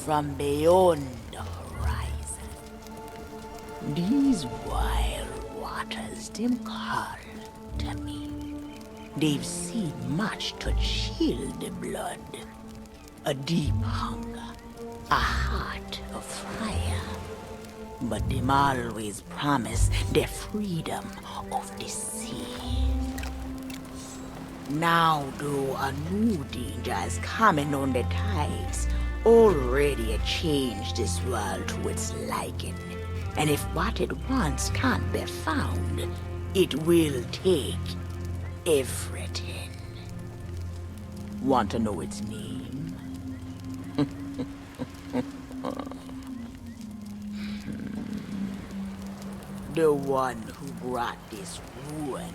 from beyond the horizon. These wild waters, them call to me. They've seen much to chill the blood. A deep hunger, a heart of fire. But them always promise the freedom of the sea. Now, though, a new danger is coming on the tides, already changed this world to its liking. And if what it wants can't be found, it will take everything. Want to know its name? The one who brought this ruin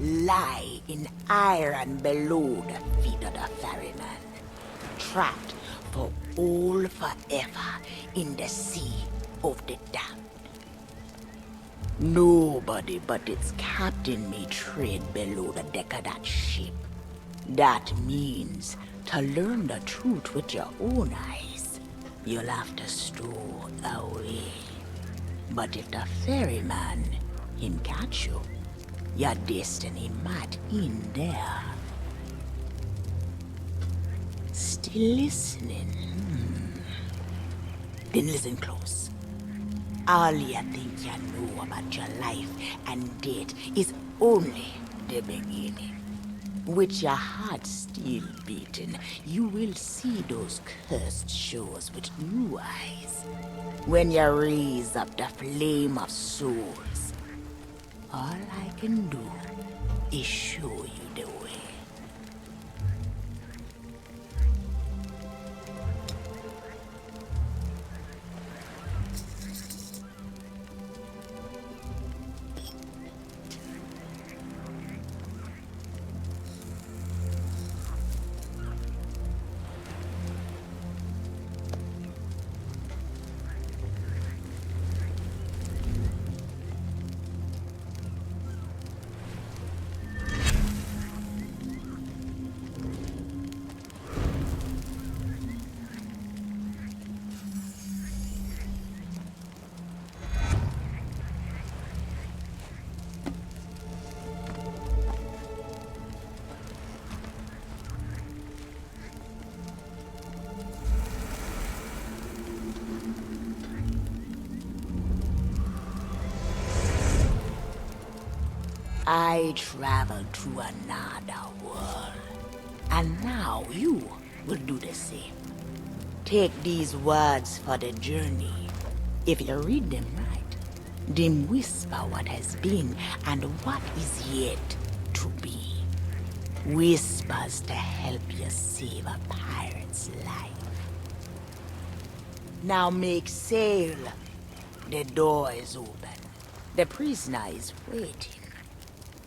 lie in iron below the feet of the ferryman, trapped for all forever in the sea of the damned. Nobody but its captain may tread below the deck of that ship. That means to learn the truth with your own eyes, you'll have to stow away. But if the ferryman, him catch you, your destiny might end there. Still listening? Then listen close. All you think you know about your life and death is only the beginning. With your heart still beating, you will see those cursed shores with new eyes. When you raise up the flame of souls, all I can do is show you the way. I traveled to another world, and now you will do the same. Take these words for the journey. If you read them right, them whisper what has been and what is yet to be. Whispers to help you save a pirate's life. Now make sail. The door is open. The prisoner is waiting.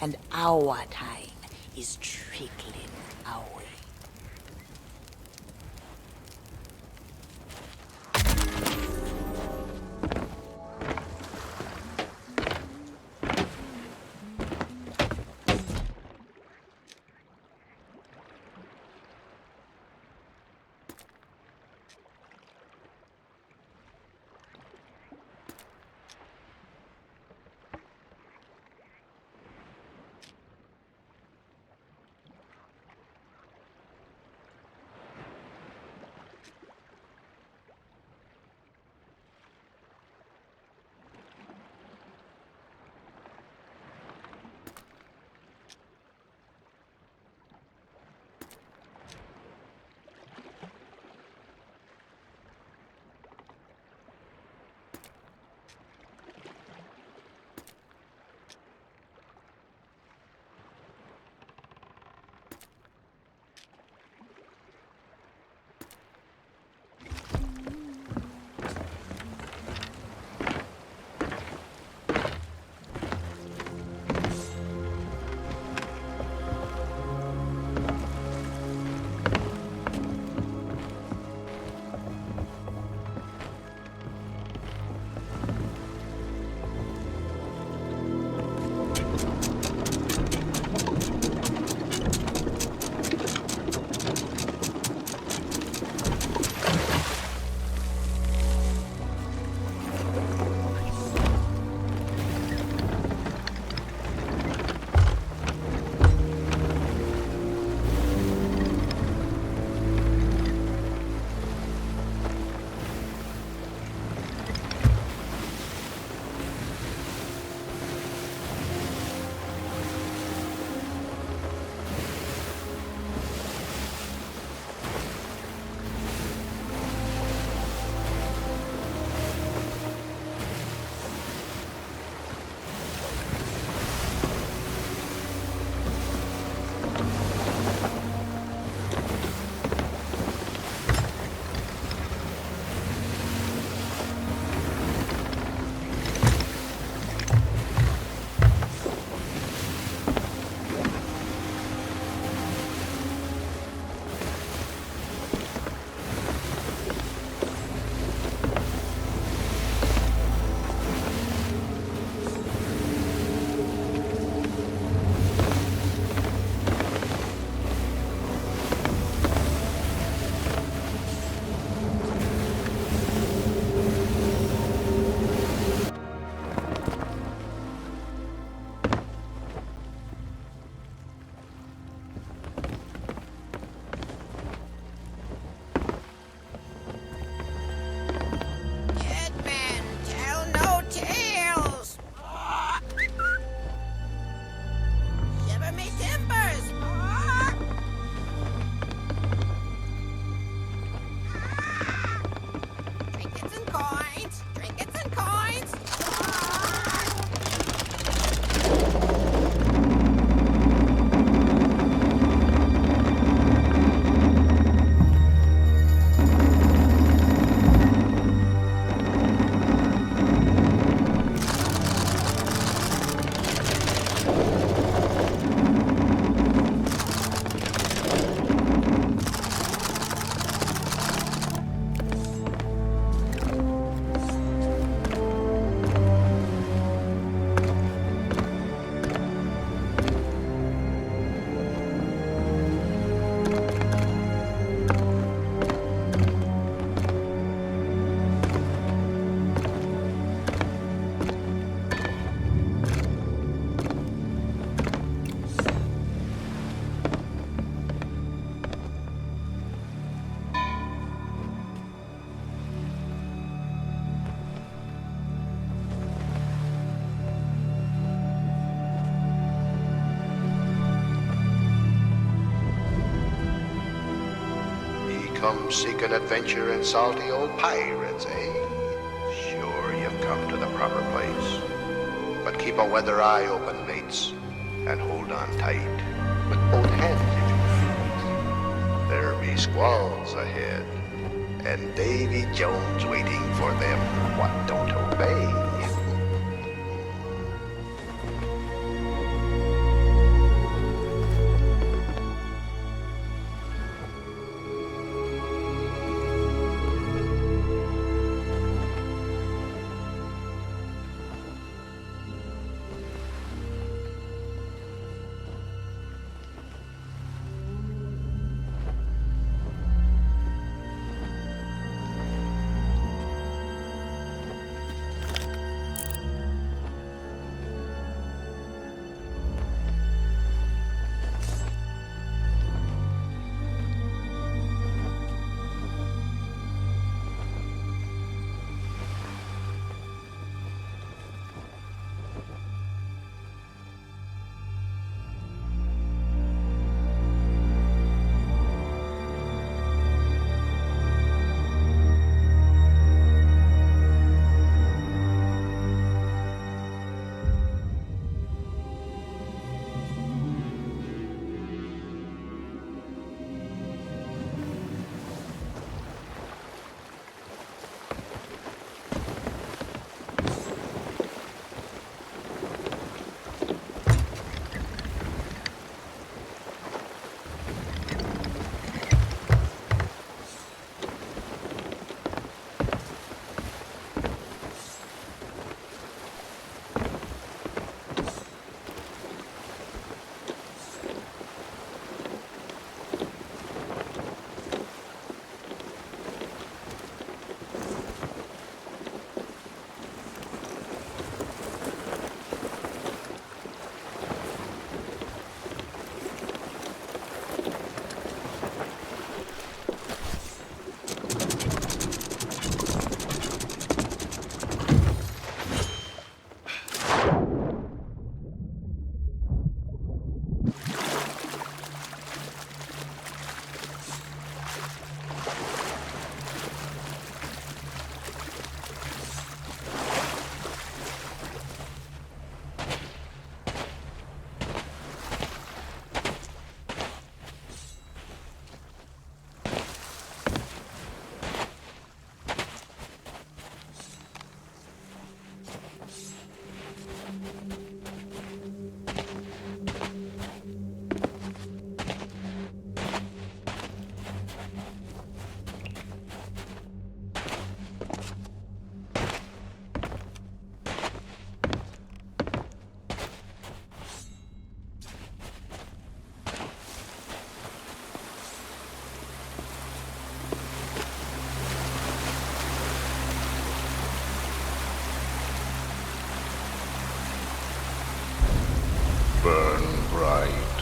And our time is trickling away. come seeking adventure and salty old pirates, eh? Sure, you've come to the proper place. But keep a weather eye open, mates, and hold on tight. With both hands, if you please. There be squalls ahead, and Davy Jones waiting for them what don't obey.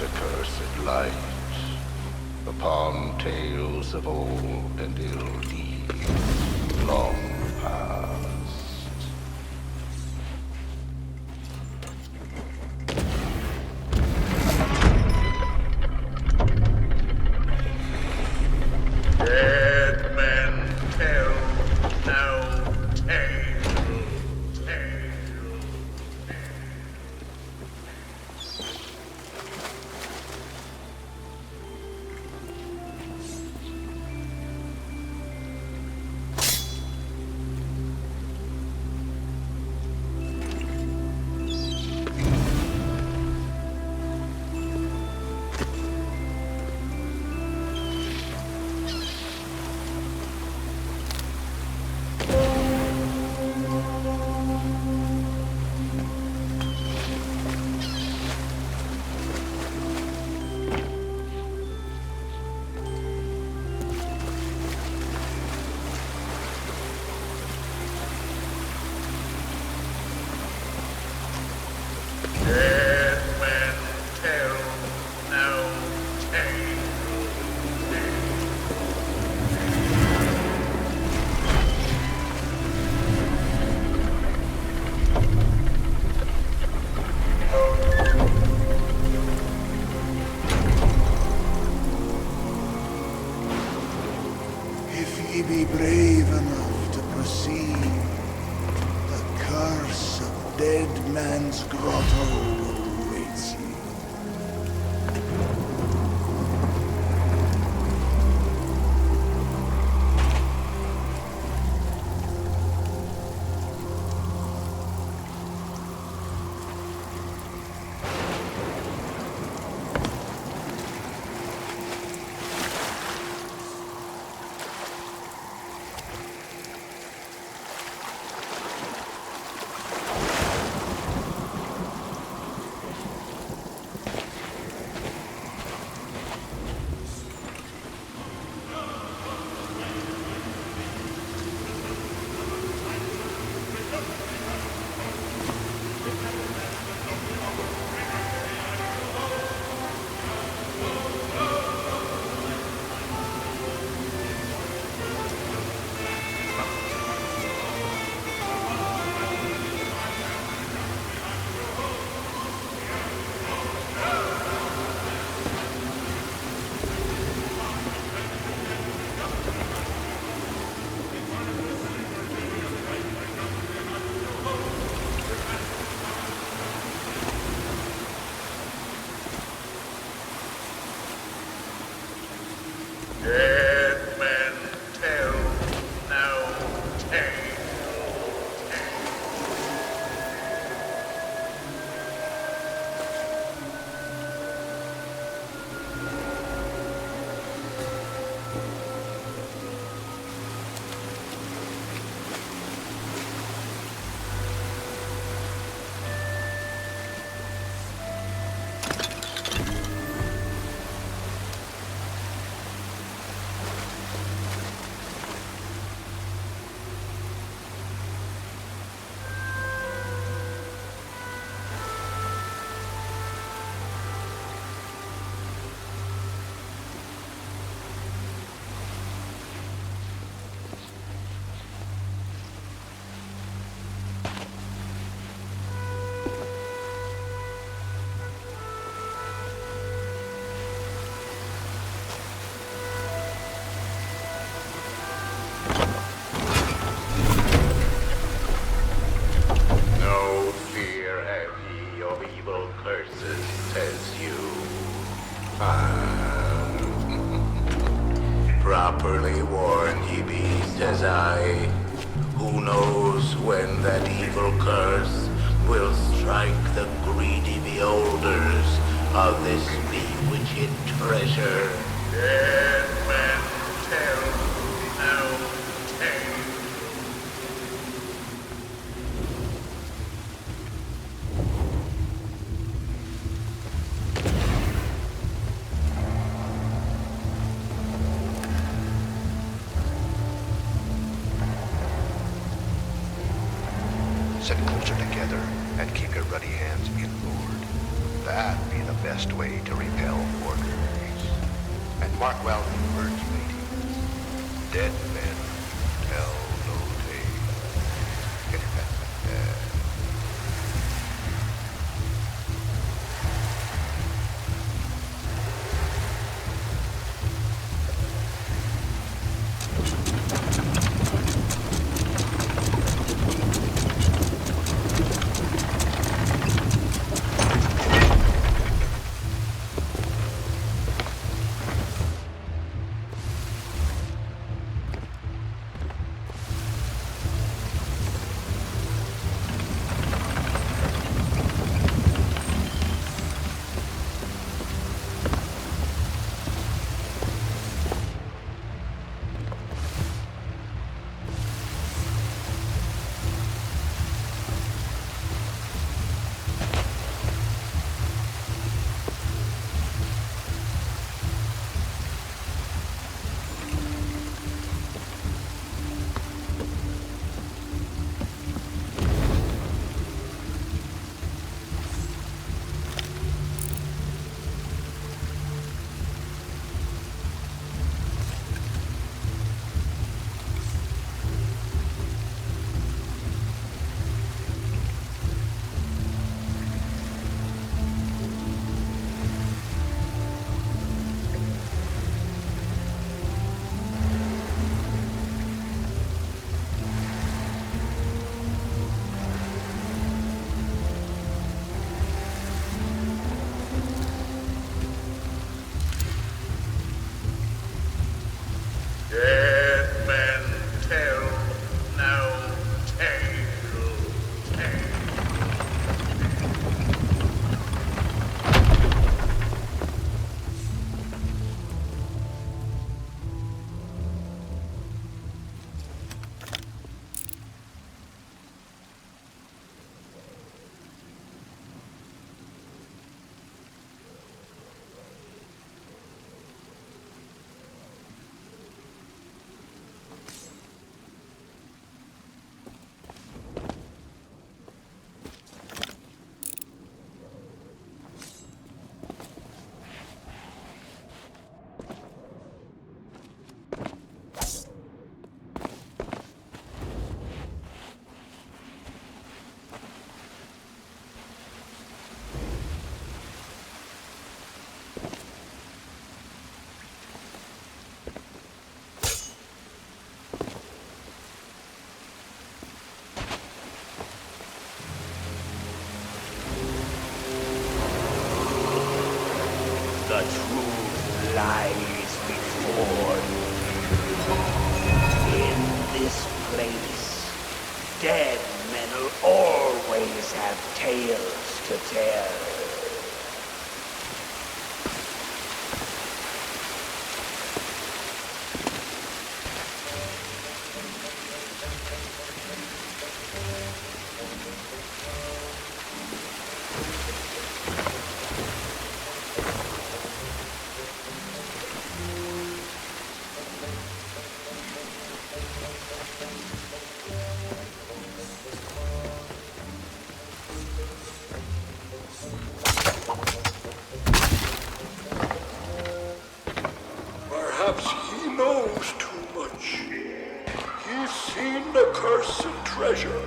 Accursed light upon tales of old and ill deeds long past. Dead men tell no tale. be brave enough to proceed, the curse of Dead Man's Grotto awaits you. Dead men tell no tale. No fear have ye of evil curses, says you. Properly warned ye be, says I. Who knows when that evil curse will strike the greedy beholders of this bewitched treasure? Dead men tell no tale. Sit closer together and keep your ruddy hands inboard. That be the best way to repel porters. And mark well the words, ladies. Dead men tell no tale. lies before you. In this place, dead men'll always have tales to tell. Perhaps he knows too much. He's seen the cursed treasure.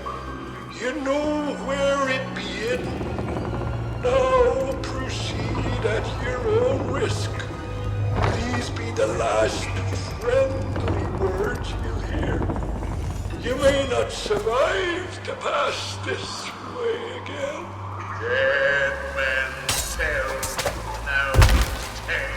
You know where it be hidden. Now proceed at your own risk. These be the last friendly words you'll hear. You may not survive to pass this way again. Dead men tell no tale.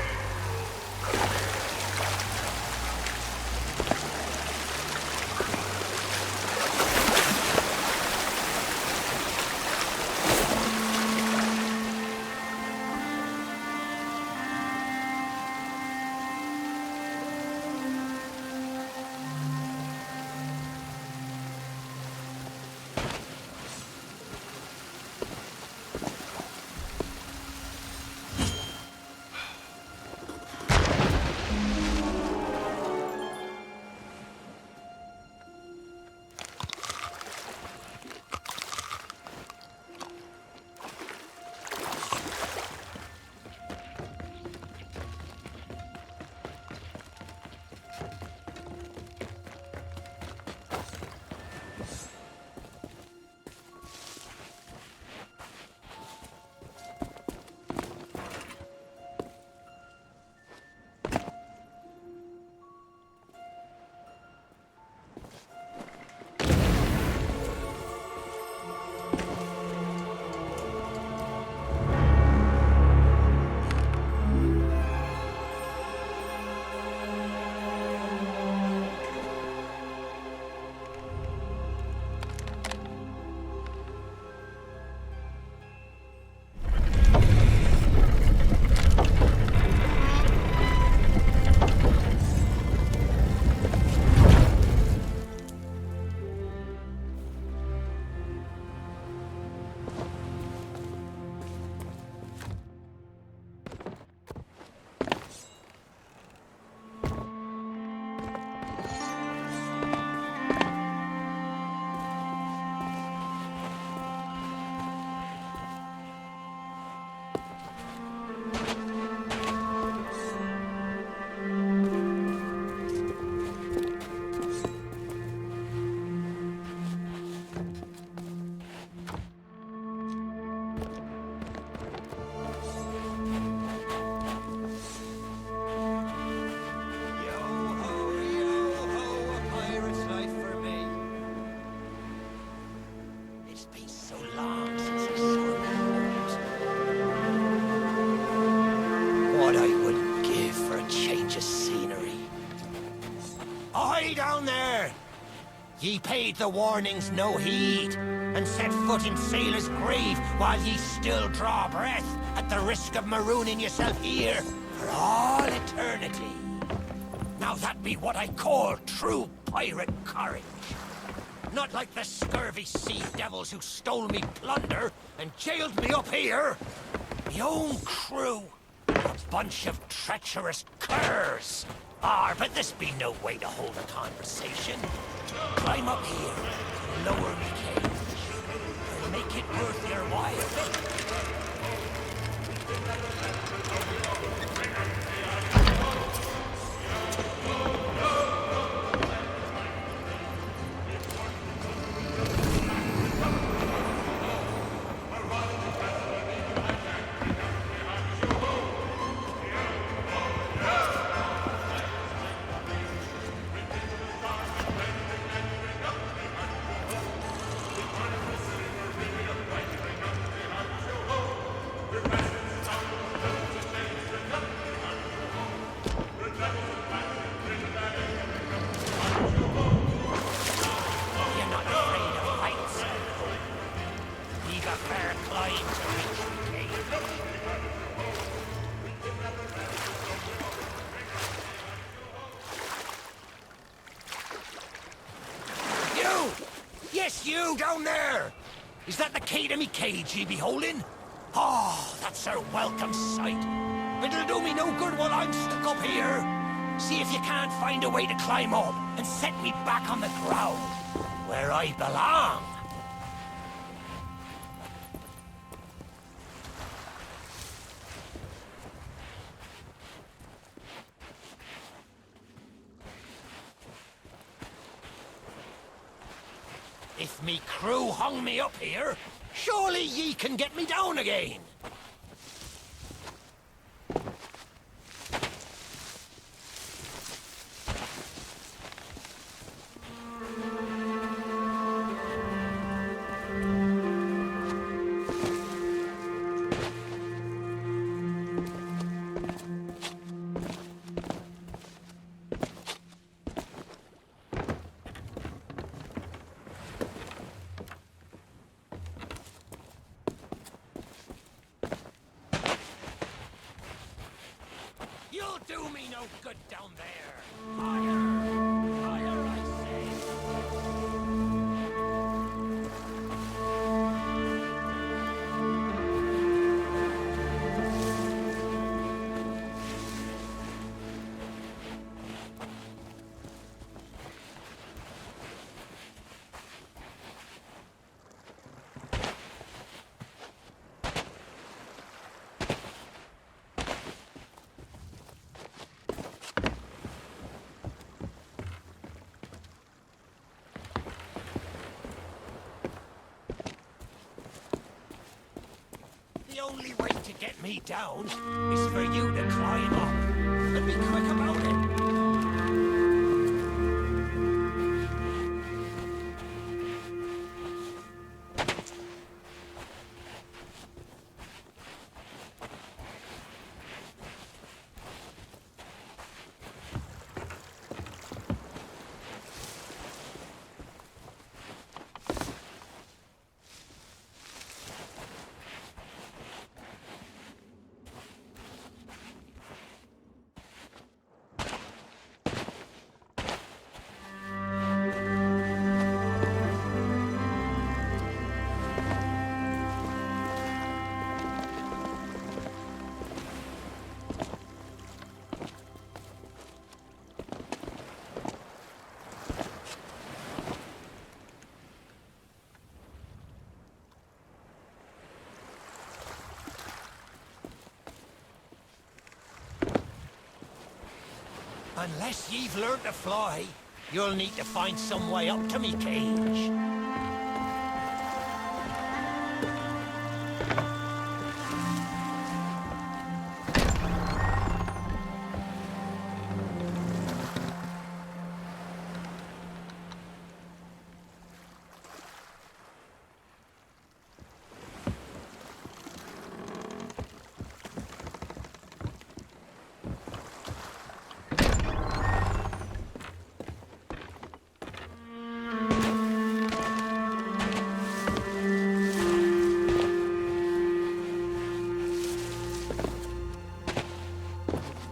What I wouldn't give for a change of scenery. Ahoy down there! Ye paid the warnings no heed, and set foot in sailor's grave while ye still draw breath at the risk of marooning yourself here for all eternity. Now that be what I call true pirate courage. Not like the scurvy sea devils who stole me plunder and jailed me up here. Me own crew. A bunch of treacherous curs. But this be no way to hold a conversation. Climb up here, lower me cage, and make it worth your while. You're not afraid of heights, I hope. You've a fair climb to reach the cave. You! Yes, you down there! Is that the key to me cage ye be holding? Oh, that's a welcome sight. It'll do me no good while I'm stuck up here. See if you can't find a way to climb up and set me back on the ground, where I belong. If me crew hung me up here, surely ye can get me down again. You'll do me no good down there. Higher! Higher, I say! The only way to get me down is for you to climb up. And be quick about it. Unless ye've learned to fly, you'll need to find some way up to me cage.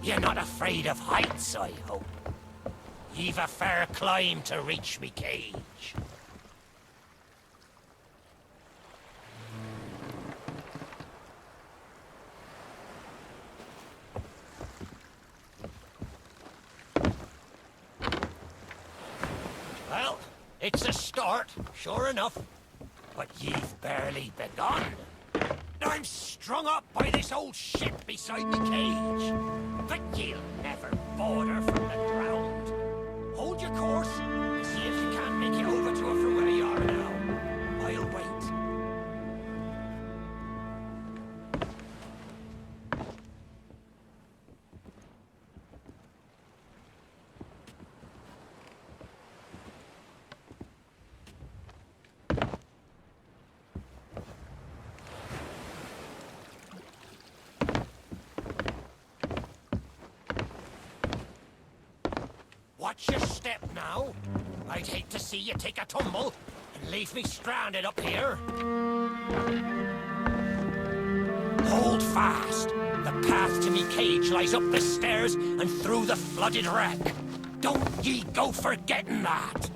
You're not afraid of heights, I hope. You've a fair climb to reach me cage. Well, it's a start, sure enough. But you've barely begun. I'm strung up by this old ship beside me cage. But you'll never border from the ground. Hold your course, and see if you can't make it over to her from where you are now. I'll wait. Watch your step now. I'd hate to see you take a tumble and leave me stranded up here. Hold fast. The path to me cage lies up the stairs and through the flooded wreck. Don't ye go forgetting that.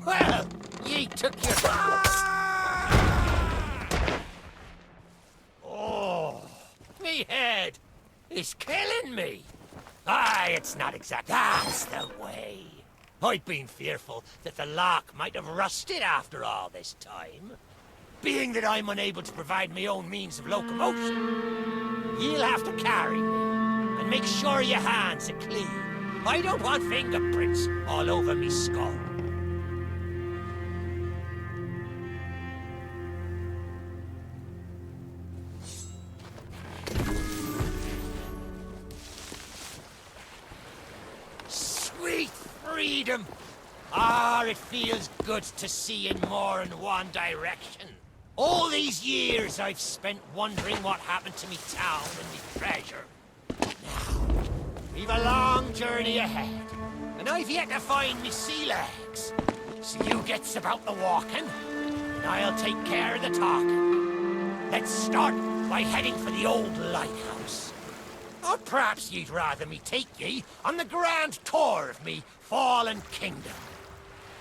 Well, ye took your... Oh, me head is killing me. Aye, it's not exact. That's the way. I'd been fearful that the lock might have rusted after all this time. Being that I'm unable to provide my own means of locomotion, you'll have to carry me and make sure your hands are clean. I don't want fingerprints all over me skull. Sweet freedom! Ah, it feels good to see in more than one direction. All these years I've spent wondering what happened to me town and me treasure. Now, we've a long journey ahead, and I've yet to find me sea legs. So you gets about the walking, and I'll take care of the talking. Let's start by heading for the old lighthouse. Or perhaps you'd rather me take ye on the grand tour of me fallen kingdom.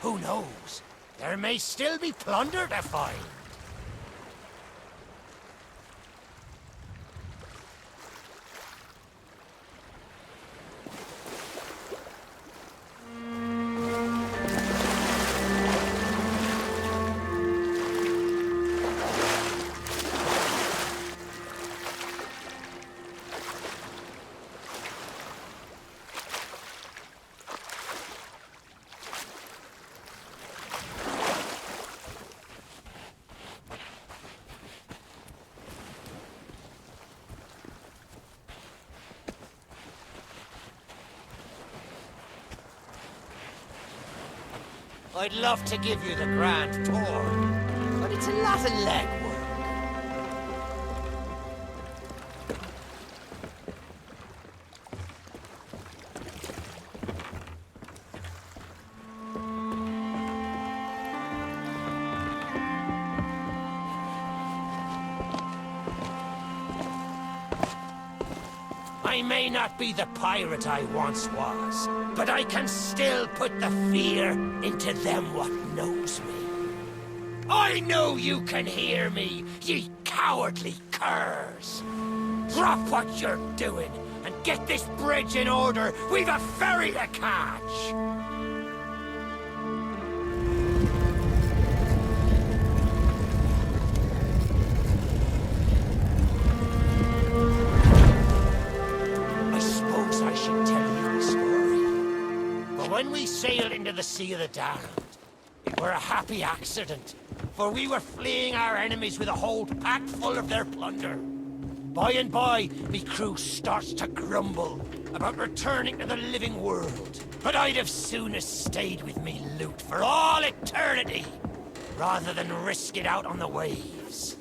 Who knows? There may still be plunder to find. I'd love to give you the grand tour, but it's a lot of legwork. I may not be the pirate I once was, but I can still put the fear into them what knows me. I know you can hear me, ye cowardly curs. Drop what you're doing and get this bridge in order. We've a ferry to catch. When we sailed into the Sea of the Damned, it were a happy accident, for we were fleeing our enemies with a hold packed full of their plunder. By and by, me crew starts to grumble about returning to the living world, but I'd have sooner stayed with me loot for all eternity, rather than risk it out on the waves.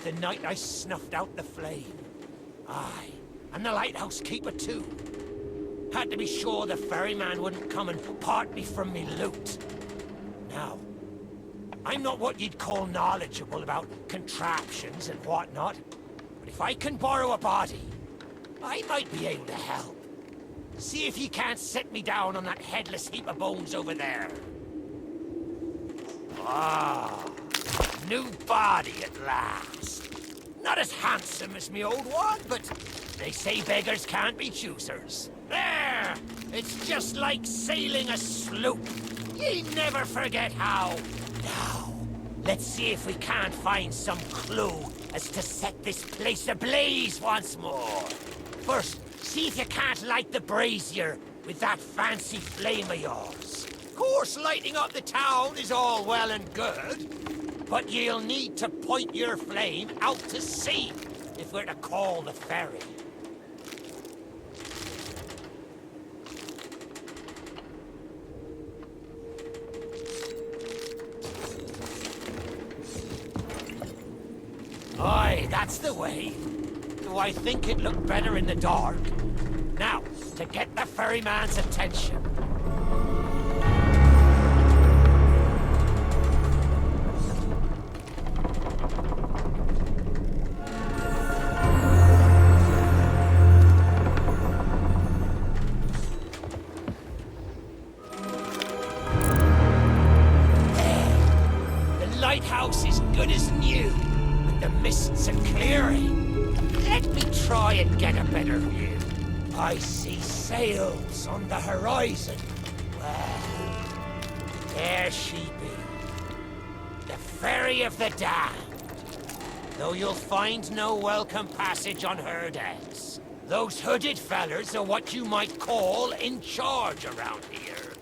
the night I snuffed out the flame. Aye, and the lighthouse keeper too. Had to be sure the ferryman wouldn't come and part me from me loot. Now, I'm not what you'd call knowledgeable about contraptions and whatnot, but if I can borrow a body, I might be able to help. See if you can't set me down on that headless heap of bones over there. Ah, new body at last. Not as handsome as me old one, but they say beggars can't be choosers. There! It's just like sailing a sloop. Ye never forget how. Now, let's see if we can't find some clue as to set this place ablaze once more. First, see if you can't light the brazier with that fancy flame of yours. Of course, lighting up the town is all well and good, but you'll need to point your flame out to sea if we're to call the ferry. Aye, that's the way. Though I think it looked better in the dark. Now, to get the ferryman's attention. There. The lighthouse is good as new, and the mists are clearing. Let me try and get a better view. I see sails on the horizon. Well, there she be. The Ferry of the Damned. Though you'll find no welcome passage on her decks. Those hooded fellers are what you might call in charge around here.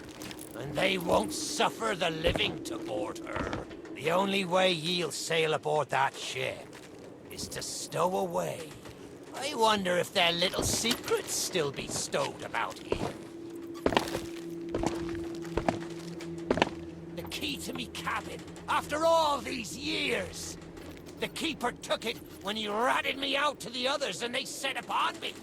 And they won't suffer the living to board her. The only way ye'll sail aboard that ship is to stow away. I wonder if their little secrets still be stowed about here. The key to me cabin, after all these years. The keeper took it when he ratted me out to the others and they set upon me.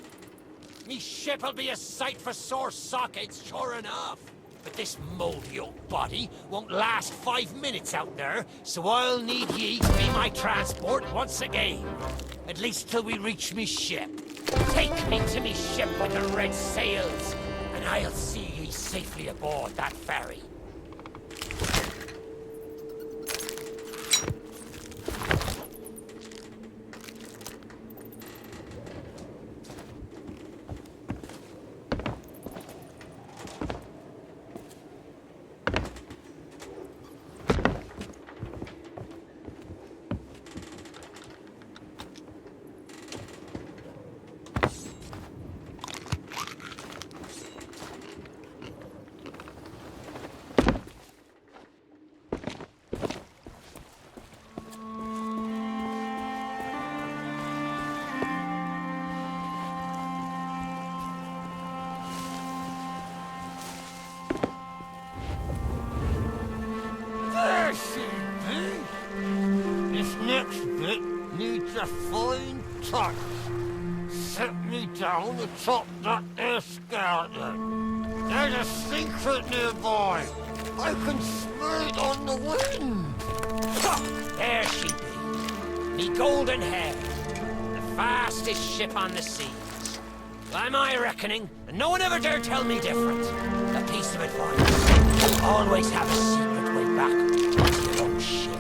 Me ship'll be a sight for sore sockets, sure enough. But this moldy old body won't last 5 minutes out there, so I'll need ye to be my transport once again. At least till we reach me ship. Take me to me ship with the red sails, and I'll see ye safely aboard that ferry. This next bit needs a fine touch. Set me down atop that there skeleton. There's a secret nearby. I can smell it on the wind. There she be. Me golden hair. The fastest ship on the seas. By my reckoning, and no one ever dare tell me different. A piece of advice. Always have a secret way back onto your own ship.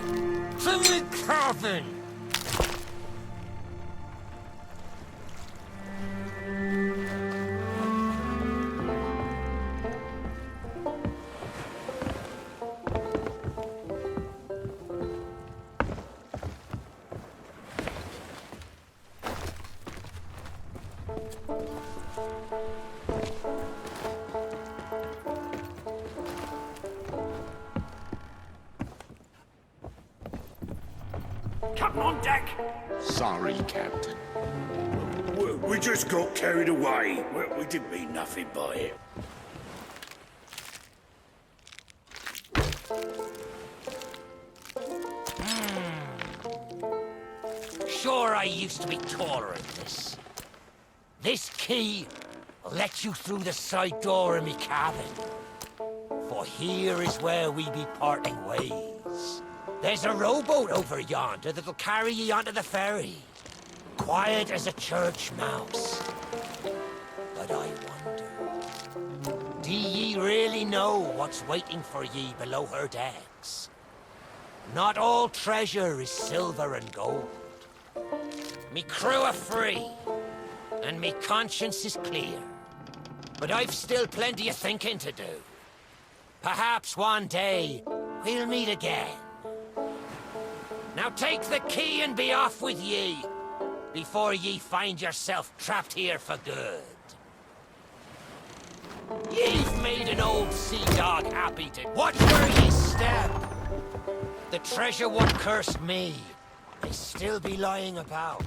To me cabin! Captain on deck! Sorry, Captain. We just got carried away. We didn't mean nothing by it. Sure, I used to be taller than this. This key will let you through the side door of me cabin. For here is where we be parting ways. There's a rowboat over yonder that'll carry ye onto the ferry. Quiet as a church mouse. But I wonder, do ye really know what's waiting for ye below her decks? Not all treasure is silver and gold. Me crew are free, and me conscience is clear. But I've still plenty of thinking to do. Perhaps one day, we'll meet again. Now take the key and be off with ye, before ye find yourself trapped here for good. Ye've made an old sea dog happy to watch where ye step. The treasure what cursed me may still be lying about.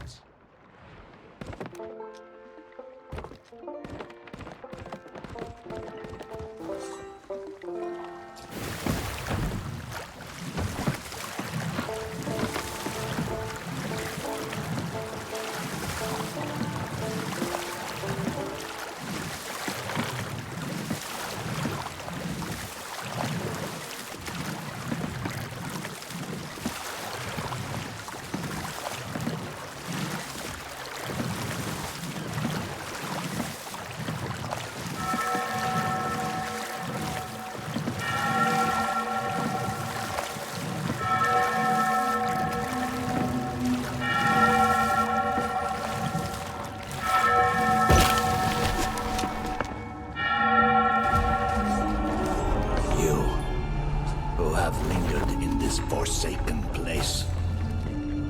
Forsaken place,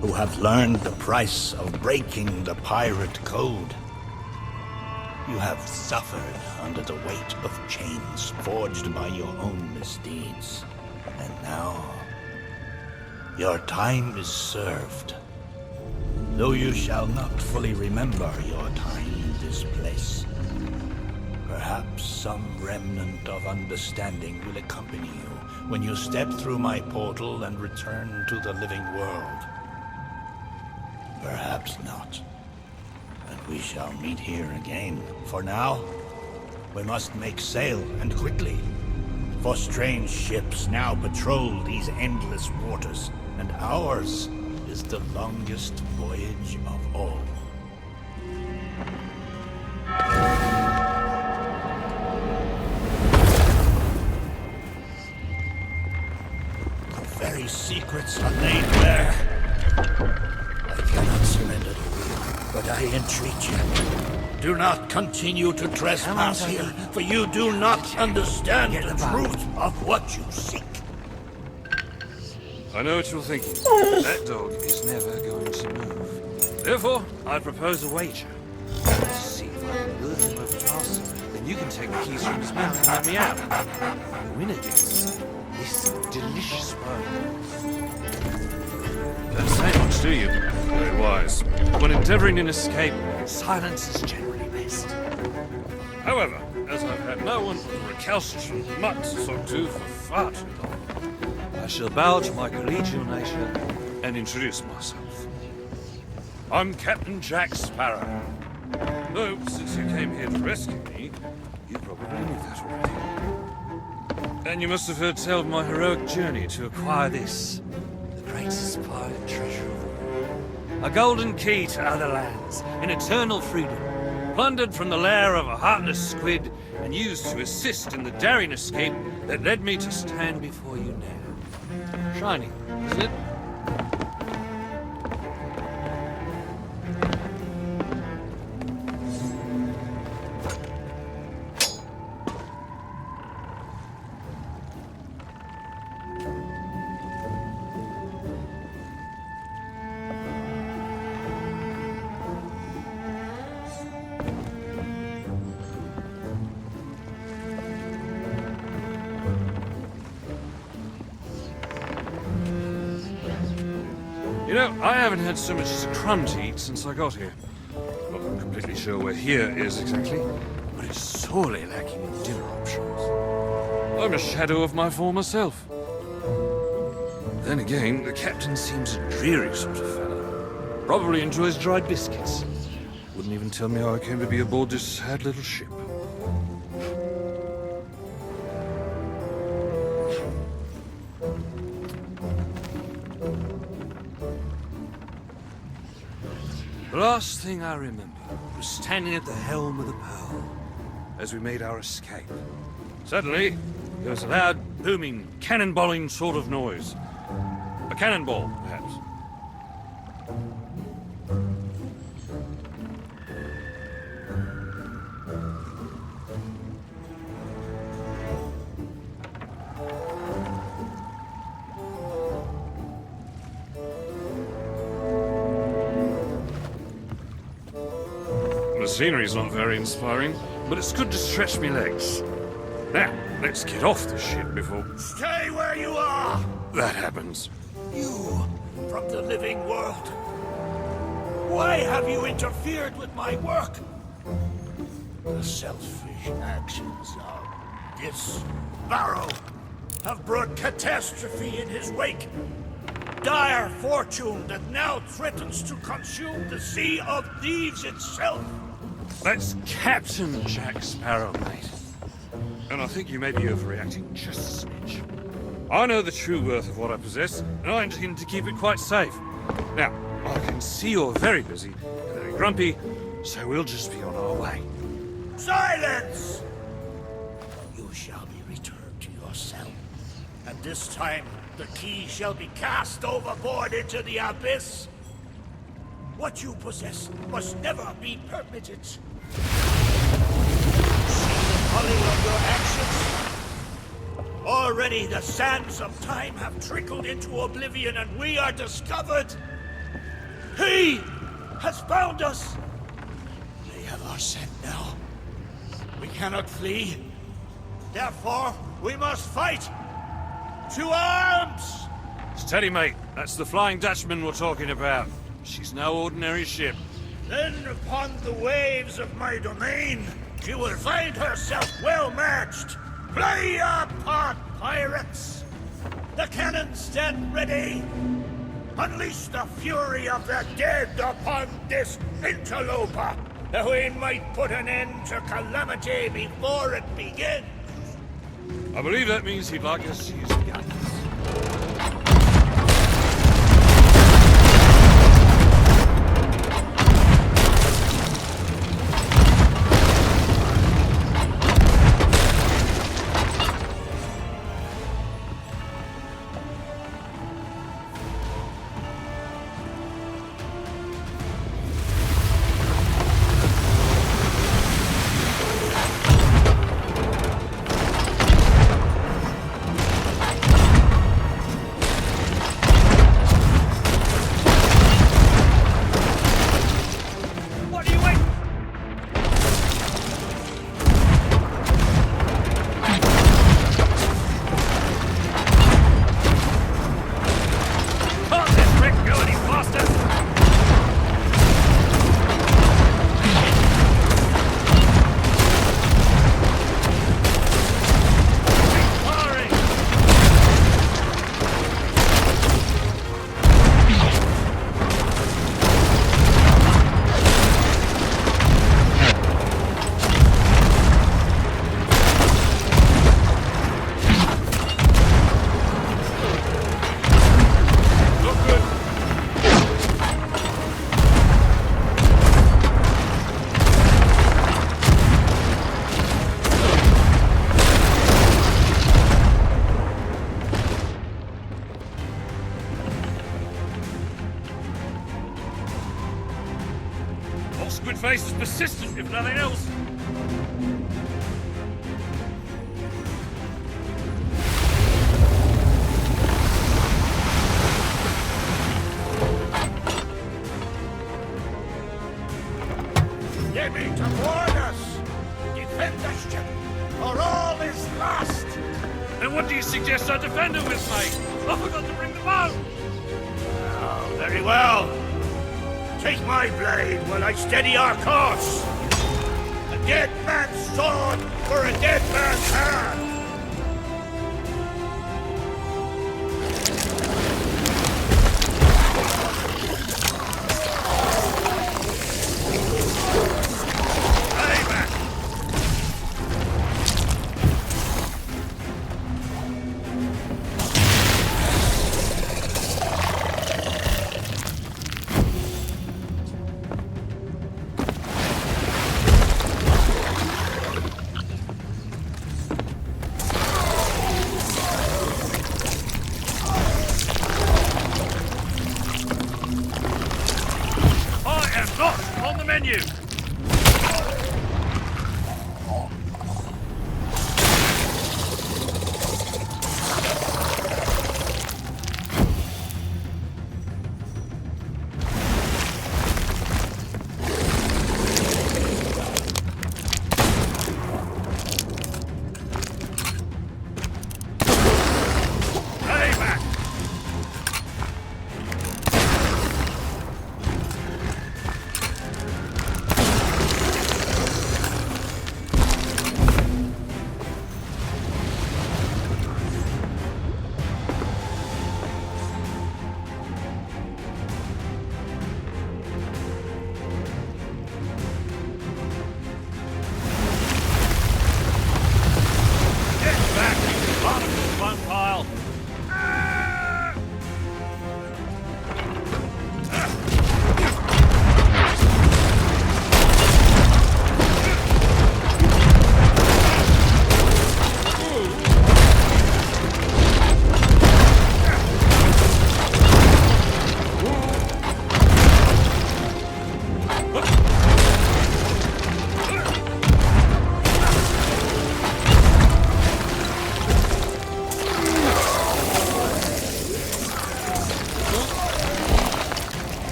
who have learned the price of breaking the pirate code. You have suffered under the weight of chains forged by your own misdeeds, and now your time is served. Though you shall not fully remember your time in this place, perhaps some remnant of understanding will accompany you when you step through my portal and return to the living world. Perhaps not. And we shall meet here again. For now, we must make sail, and quickly. For strange ships now patrol these endless waters, and ours is the longest voyage of all. Very secrets are laid bare. I cannot surrender the wheel, but I entreat you. Do not continue to trespass here, for you do not understand the truth of what you seek. I know what you're thinking. That dog is never going to move. Therefore, I propose a wager. Let's see if I can lure him over faster. Then you can take the keys from his mouth and let me out. The winner gets this delicious bone. Don't say much, do you? Very wise. When endeavoring an escape, silence is generally best. However, as I've had no one but a recalcitrant mutt to talk to for far too long, I shall bow to my collegial nature and introduce myself. I'm Captain Jack Sparrow. Though, since you came here to rescue me, you probably knew that already. And you must have heard tell of my heroic journey to acquire this, the greatest pirate treasure of all. A golden key to other lands, in eternal freedom, plundered from the lair of a heartless squid, and used to assist in the daring escape that led me to stand before you now. Shiny, isn't it? You know, I haven't had so much as a crumb to eat since I got here. Not that I'm completely sure where here is exactly, but it's sorely lacking in dinner options. I'm a shadow of my former self. Then again, the captain seems a dreary sort of fellow. Probably enjoys dried biscuits. Wouldn't even tell me how I came to be aboard this sad little ship. The last thing I remember was standing at the helm of the Pearl as we made our escape. Suddenly, there was a loud, booming, cannonballing sort of noise. A cannonball, perhaps. The scenery's not very inspiring, but it's good to stretch me legs. Now, let's get off the ship before Stay where you are! that happens. You, from the living world. Why have you interfered with my work? The selfish actions of this Barrow have brought catastrophe in his wake. Dire fortune that now threatens to consume the Sea of Thieves itself. That's Captain Jack Sparrow, mate. And I think you may be overreacting just a smidge. I know the true worth of what I possess, and I intend to keep it quite safe. Now, I can see you're very busy, and very grumpy, so we'll just be on our way. Silence! You shall be returned to your cell. And this time, the key shall be cast overboard into the abyss. What you possess must never be permitted. See the folly of your actions? Already the sands of time have trickled into oblivion and we are discovered. He has found us. They have our scent now. We cannot flee. Therefore, we must fight. To arms! Steady, mate. That's the Flying Dutchman we're talking about. She's no ordinary ship. Then upon the waves of my domain, she will find herself well matched. Play your part, pirates! The cannons stand ready. Unleash the fury of the dead upon this interloper, that we might put an end to calamity before it begins. I believe that means he'd like us to use guns. Squidface is persistent, if nothing else. They mean to warn us! Defend the ship, or all is lost! And what do you suggest I defend her with, mate? I forgot to bring the bow! Oh, very well. Take my blade while I steady our course. A dead man's sword for a dead man's hand. you!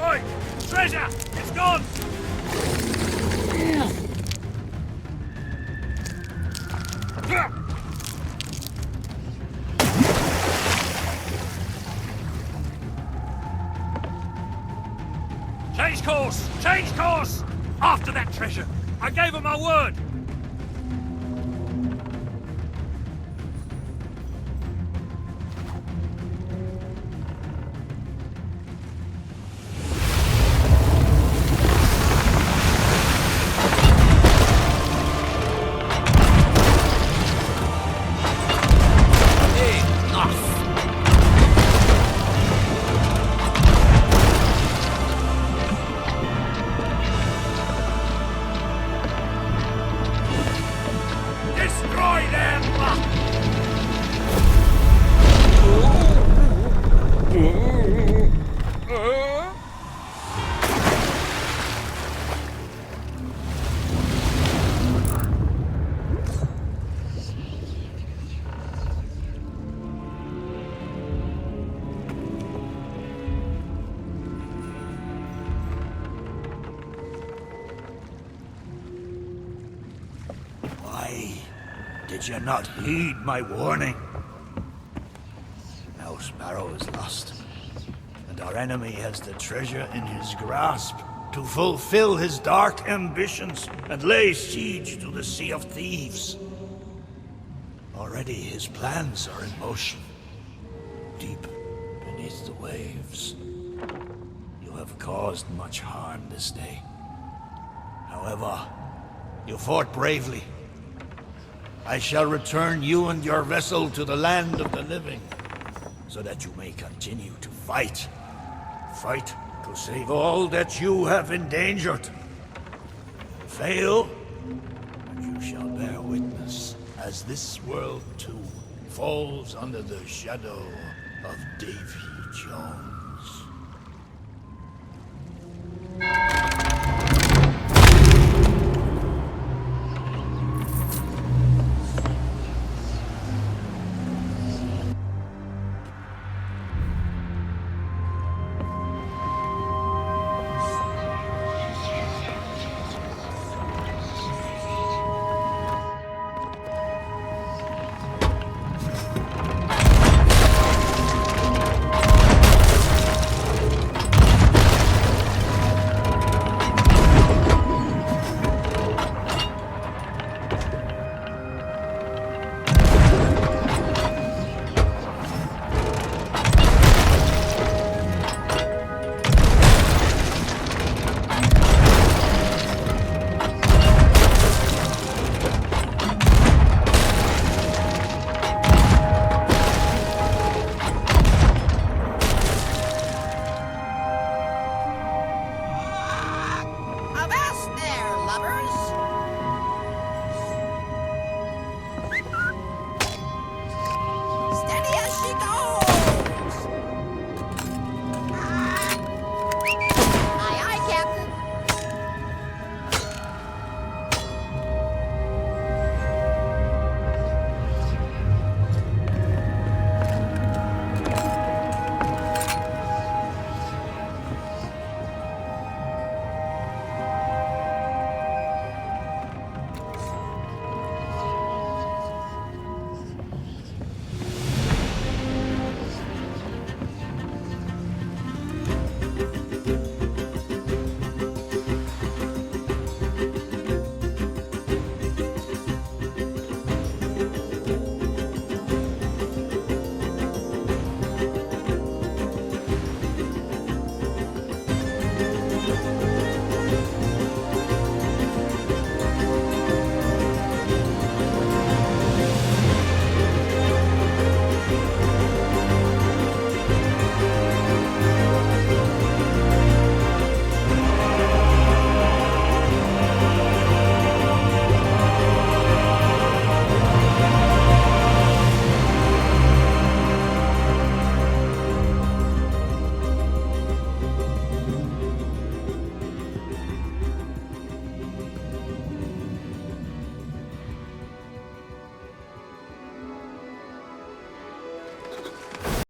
Oi! Treasure! It's gone! Change course! Change course! After that treasure! I gave her my word! Did you not heed my warning? Sparrow is lost, and our enemy has the treasure in his grasp to fulfill his dark ambitions and lay siege to the Sea of Thieves. Already his plans are in motion, deep beneath the waves. You have caused much harm this day. However, you fought bravely. I shall return you and your vessel to the land of the living, so that you may continue to fight. Fight to save all that you have endangered. Fail, and you shall bear witness as this world too falls under the shadow of Davy Jones.